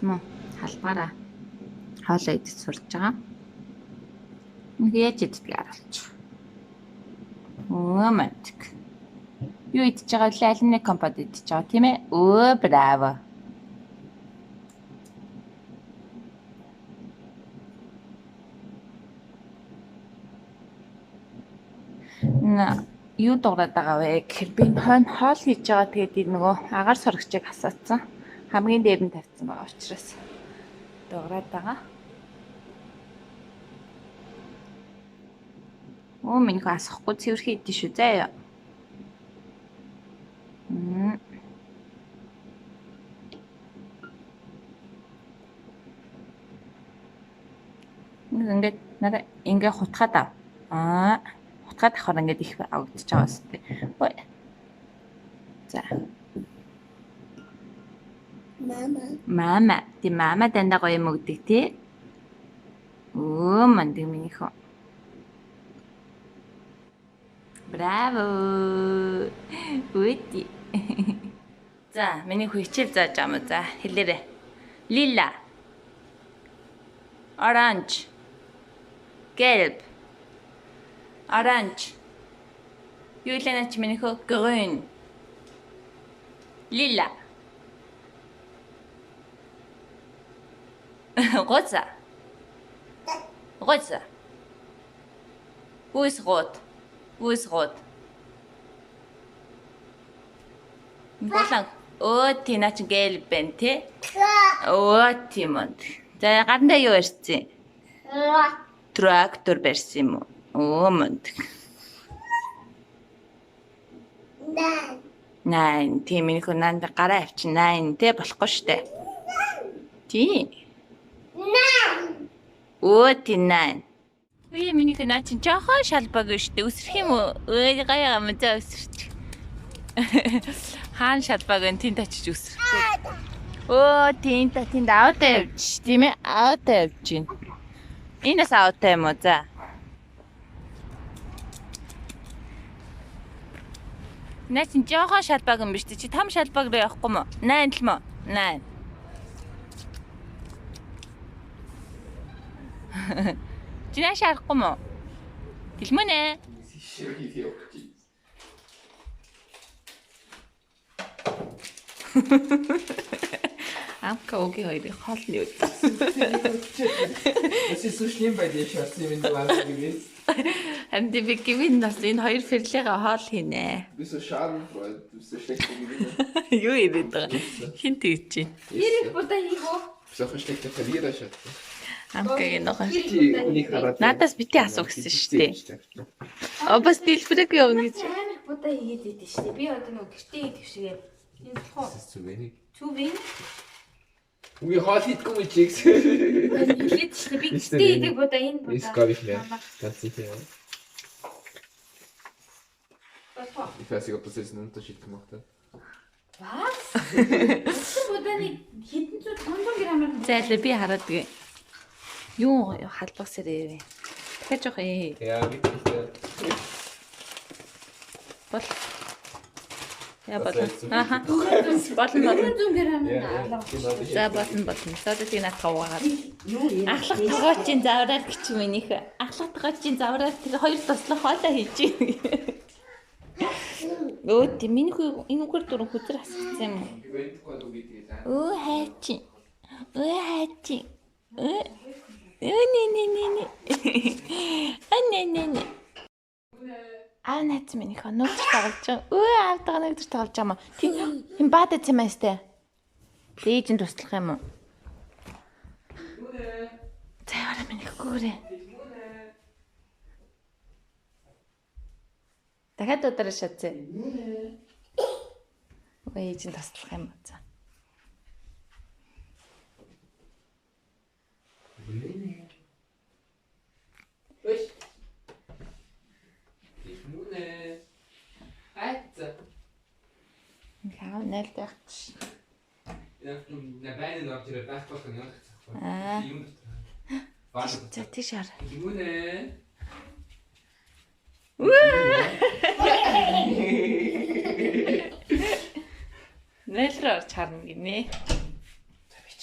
Мөн халбаараа хоолоо идэж сурж байгаа. Нэг яаж иддэг харуулж. Мантик. Юу идэж байгаа вэ? Аль нэг компот идэж байгаа тийм ээ? Браво. Юу дуурайд байгаа вэ гэхээр би хойно хоол хийж байгаа тэгээд нөгөө агаар сорогчийг асаацсан. Хамгийн дээр нь тавьсан байгаа учраас дуурайд байгаа. Минийх асахгүй цэвэрхэн идэв шүү заяа. Ингээд нараа ингээ хутгаад ав. Хутгаад авахаар ингээд их авагдчих байгаа юм. Ой. За. Мама. Ти мама дандаа гоё юм өгдөг тий. Мандиг минийхөө. Браво. Үти. За, миний хүйчил зааж байгаа юм. За, хэлээрэй. Лила. Оранж. Gelb. Orange. Юулаач минийхөө grün. Lila. Rosa. Rosa. Wo ist rot? Wo ist rot? Болон тинаач gelb бэн тий. Тимонд. За гандаа юу ирсэн? Трактор барьсан юм уу? Мантик. Найн. Тийм минийх нанд гараа авчин найн тэ болохгүй штэ. Тий. Найн. Үе минийх наа чин жоохон шалбаг штэ. Үсрэх юм уу? Гаяа мзаа үсэрч. Хаан шалбаг эн тэнд очиж үсрэх. Тэнд аутаа явж тийм ээ? Аутаа явж гин. Инээс аутаа юм уу за? Наа чин жоохон шалбаг юм биш чи том шалбаг руу явахгүй мó? Найн л мó? Найн. Чи наа шарахгүй мó? Гэлмэнэ. Амка окей хоёрыг хоолны үз. Das ist so schlimm bei dir, Schatzi, wenn du alles gewinnst. Die wir gewinnen, dass wir in heute Viertel Haal hinein. Du bist so schadenfreudig, du bist so schlechter Gewinner. Jo, ich bin da. Hinterchi. Du bist auch ein schlechter Verlierer, Schatzi. Амка noch ein. Надад Надаас бити асуух гэсэн шүү дээ. Бас дэлбэрэг явна гэж. Амар будаа хийгээд идэв шүү дээ. Би одоо нөгөө гэртээ идэх шигээ. Энэ болохоо. Das ist zu wenig. Zu wenig? Wie hart liegt Gummicks? Хэлээд шүү дээ. Би гэртээ идэх будаа энэ будаа. Ist gar nicht mehr. Ganz sicher, ja. Ich weiß nicht, ob das jetzt einen Unterschied gemacht hat. Was? Bütün budaаны хэдэн зуун тондон грамаар Зайлаа би хараад гээ. Юу халбах сэрээ. Дахиж жоох ээ. Ja, wirklich. Бол. Я Was бол. hältst du? Аха. Болно. 100 грамаар Ja, алга. genau. За болно. Содод энэ таваагаад. Ахлах тоогоочийн завраар гэж минийх. Ахлах тоогоочийн завраар тэр хоёр туслах хоолоо хийж байна. Тий минийх энэ үгээр дөрөв хүзэр асгацсан юм. Хайчи. Хайчи. Не. Не. Наац минийх нууц тоглож байгаа. Аавтайгаа нэгдэр тоглож байгаа юм. Тийм баад эцэм байстай. Дээж нь туслах юм уу? Цайвараа минийх гүрээ. Дахиад удараа шатцээ. Ээж нь туслах юм уу? За. Яа, нэлтэйх. На байныг орж ирээд байх болох нь яах вэ? Юм байна. За тийш хар. Гүнэ. Нэлрээр орж харна гинэ. Бич.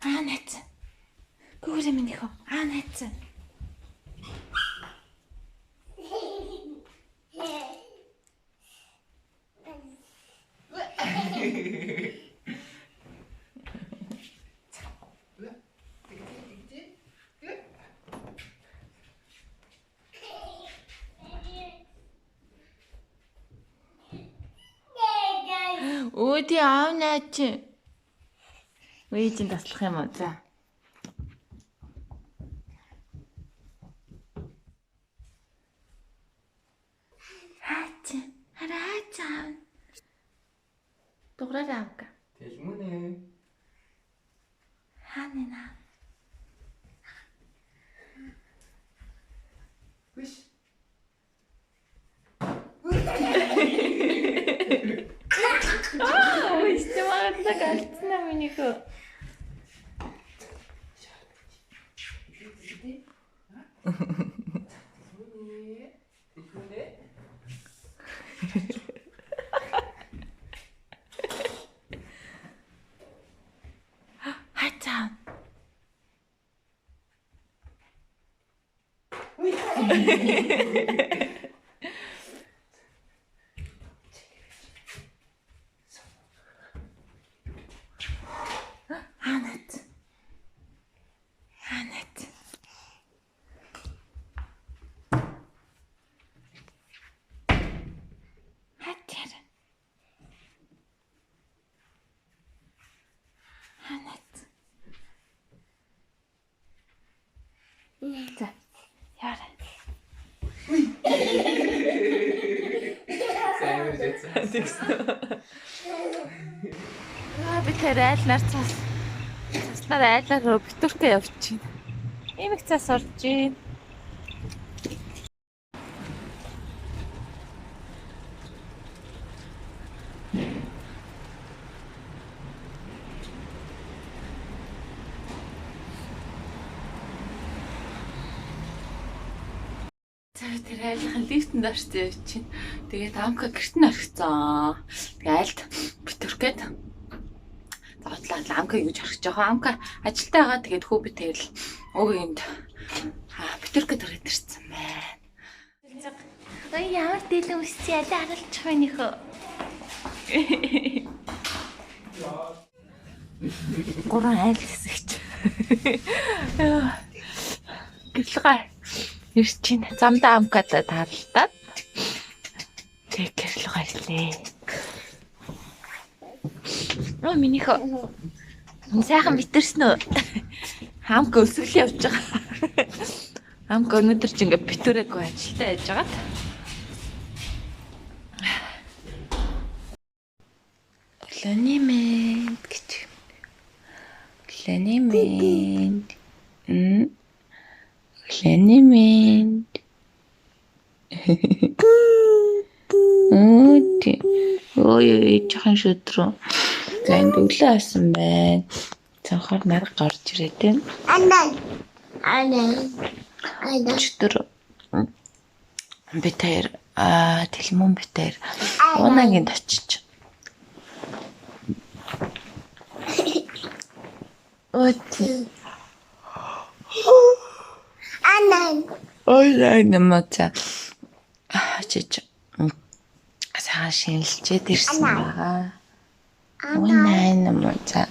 Найц. Гүүрээ минийхөө. Найц. Өөди аав наач. Ээжийн таслах юм уу? За. Хаач. Хараач аав. Дуграар аавка. Тэлмүнэ. Хаана? Виш. Ой, стемагдлаг алдсан аа минийхөө. Хацаа. За. Яара. Сайн үжигсэн. Би тэр айлнаар цаснаар айлаар битүүрхээ явчихна. Эмэг цас орж гин. Тэр айлын лифтэнд орсон явчихна. Тэгээд амка гэрт нь орчихсон. Тэгээд айлд битүүрхгээд зоотлаад амка юу гэж орчих жоохон амка ажилдаа байгаа. Тэгээд хүү би тэрл өгөөнд битүүрхгээд ороод ирсэн байна. Ой ямар дэлэн үсчээ аль харалчих вэ нөхөө. Гурван айл хэсэгч. Гэрлэгээ ирж чинь замдаа амкадаа таарлаад тэг гэрлэгээ ирлээ. Оо минийхөө сайхан битэрсэн үү? Амка өсгөл явж байгаа. Амка өнөөдөр ч ингээ битүүрээгүй ажилдаа яж байгаа. Ланимент гэж. Ланимент. Ланимент. Ой, жоохон шүтрүү. За энэ өглөө асан байна. Цанхаар нарга гарч ирээ тийм. Өчтөр битээр тэлмэн битээр унагийн очиж. Ой. Ой намаца. Чич. Саа шинэлчээд ирсэн байгаа. Ой намаца.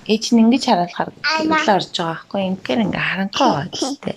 Эч нь ингэж хараалахаар өглөө орж байгаа байхгүй ингээр ингээ харанхай байдлаа.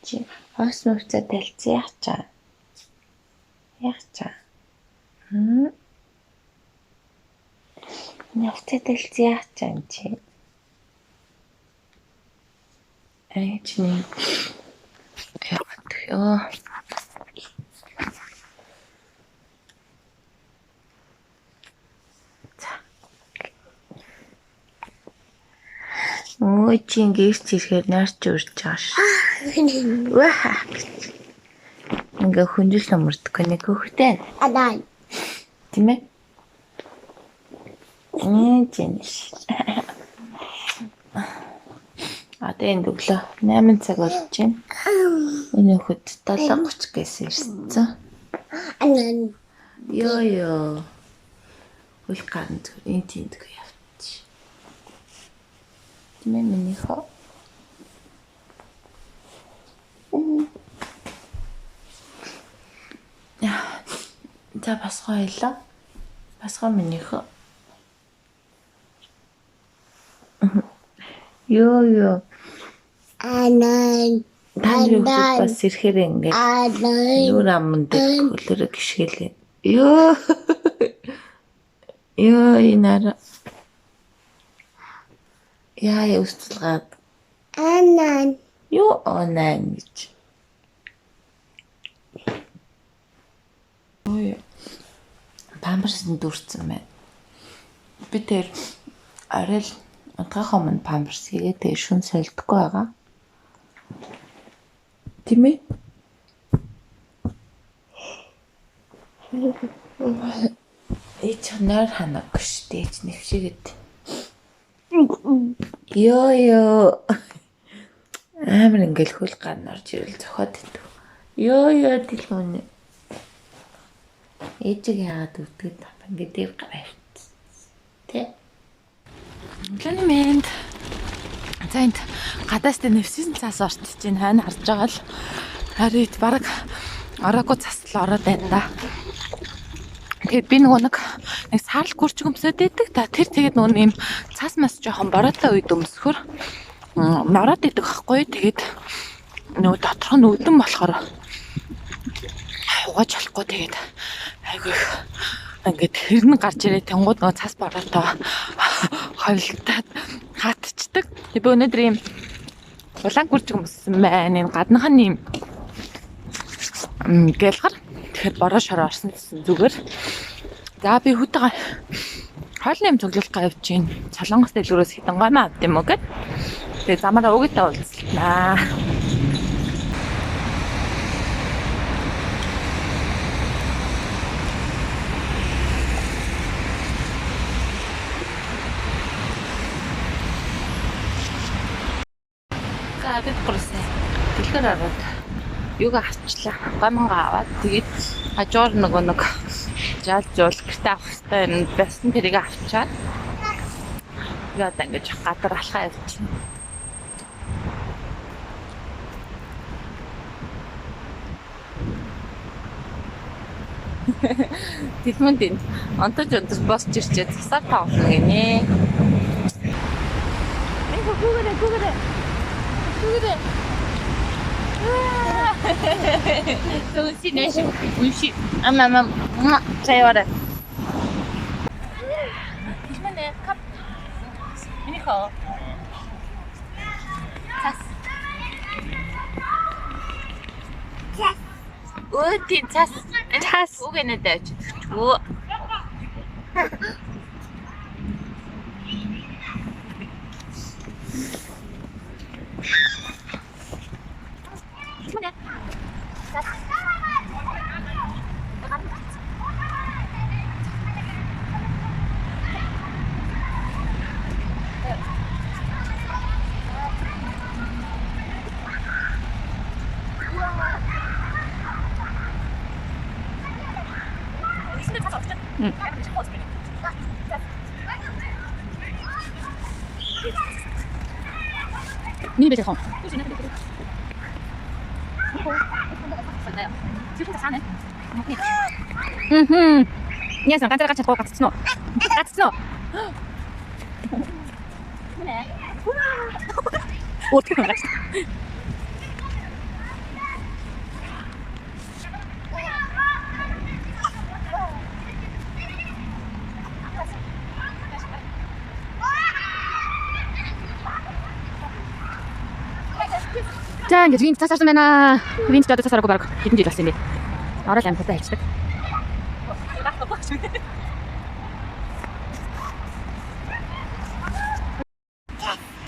Чи хос нүцэ дэлцээ яачаа. Яачаа. Нүцэ дэлцээ яачаа чи. Эч нь яа. Ой чи ингэж ирэхээр наарч урж байгаа ш. Ваа. Ингээ хүнжил өмөрдөх нэг хөхтэй. Адаа. Тийм ээ. Жинш. Одоо энэ өглөө 8 цаг болж байна. Энэ хөхд 7:30 гэсэн ирсэн. Йоо. хөл гарна зүгээр энэ тийм дэх явчих. Тийм ээ минийхөө. За басгаа хэлээ. Басгаа минийхөө. Ёо. Анаа. Таны хөлд бас ирэхээр ингээд юур аманд хөлөөрөө гიშгэлээ. Ёо. Ёо инара. Яа усталгаад. Анаа. Ёо анаа гэж. Ой. Памперсэнд дүүрсэн байна. Би тэр арай л удаахан өмнө памперс хийгээ тэгээ шүн солидгүй байгаа. Тийм ээ. Эцнэр ханаг штэж нэвшигэд. Ёо. Амар ингээл хөл ган орж ирэл зохиод идэв. Ёо дэлгүүн. Ээжиг яагаад өвдгöd тав ингээд дэв гараад. Тэ. Лэнэмэнд. Зайд гадаастай нэвссэн цаас ортж чинь хань харж байгаа л харид баг ороогүй цас л ороод байна да. Тэгээд би нэг саарл гүрч өмсөд идэг та тэр тэгээд нөгөө юм цас мас жоохон бороотой үед өмсөхөр ороод идэг байхгүй. Тэгээд нөгөө доторх нь өдөн болохоор угааж болохгүй тэгээд айгүй ингээд хэрнэн гарч ирээ тэнгууд нөгөө цас бороотой хойлтаад хатчдаг. Би өнөөдөр юм улаан гүрч өмссөн байна. Энэ гаднах нь юм гэлгар. Тэгэхээр бороо шороо орсон зүгээр. За би хөтөг хоолны юм цуглуулах явж чинь Солонгос дэлгүүрээс хитэн гомоо авд юм уу гэд. Тэгээ замаараа угтаа уулзлаа. Бид гурсаа дэлгэр ороод юугаа авчлаа. Гомонго аваад тэгээд хажуур нэг жаал гэртээ авах хэрэгтэй юм. Бясна тэрийг авчаад тэгээд ингэж гадар алхаа явчихна. Тэдмэнд энэ онтож босч ирчээ засаар тавуулна гинэ. Гүгэрэ. Төвси нэш үши амам цайвара. Ишмэнэ кап. Минийхөө. Цас. Өөти цас. Цас үгэнэ дэж. Өө. Mini beetje gewoon. Yes, I'm going to go to snow. That's snow. What? 자, 이제 주인 찾았으면은 주인 저도 찾아라고 바로 기분 좋았습니다. 알아서 안 봤다 했지.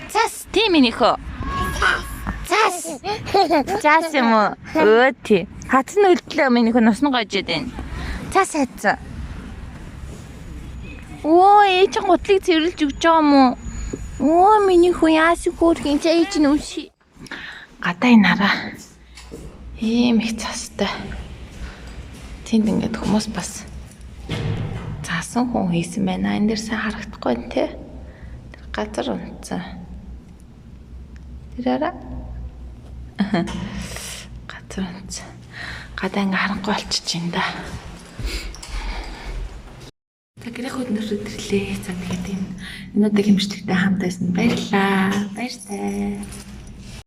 Цас тиймийнх үү? Цас юм уу? Өөти. Хатны үлдлээ минийх нь усан гойж байна. Цас хайцаа. Оо, ээж гутлыг цэвэрлж өгч байгаа юм уу? Оо, минийх нь яасиг хөөрхийн ээж нь үши. Гадаа нараа. Ийм их цастай. Тэнд ингээд хүмүүс бас Заасан хүн хийсэн байна. Энэ дэр сайн харагдахгүй байна те. Тэр газар унтсан. Тэр араа. Газар унтсан. Гадаа ингээ харахгүй болчих юм да. За гэрээ хөдөлмөр өдөрлөө. За тэгээд энэ өнөөдөр хэмжлэгтэй хамт байсан. Баярлалаа. Баяртай.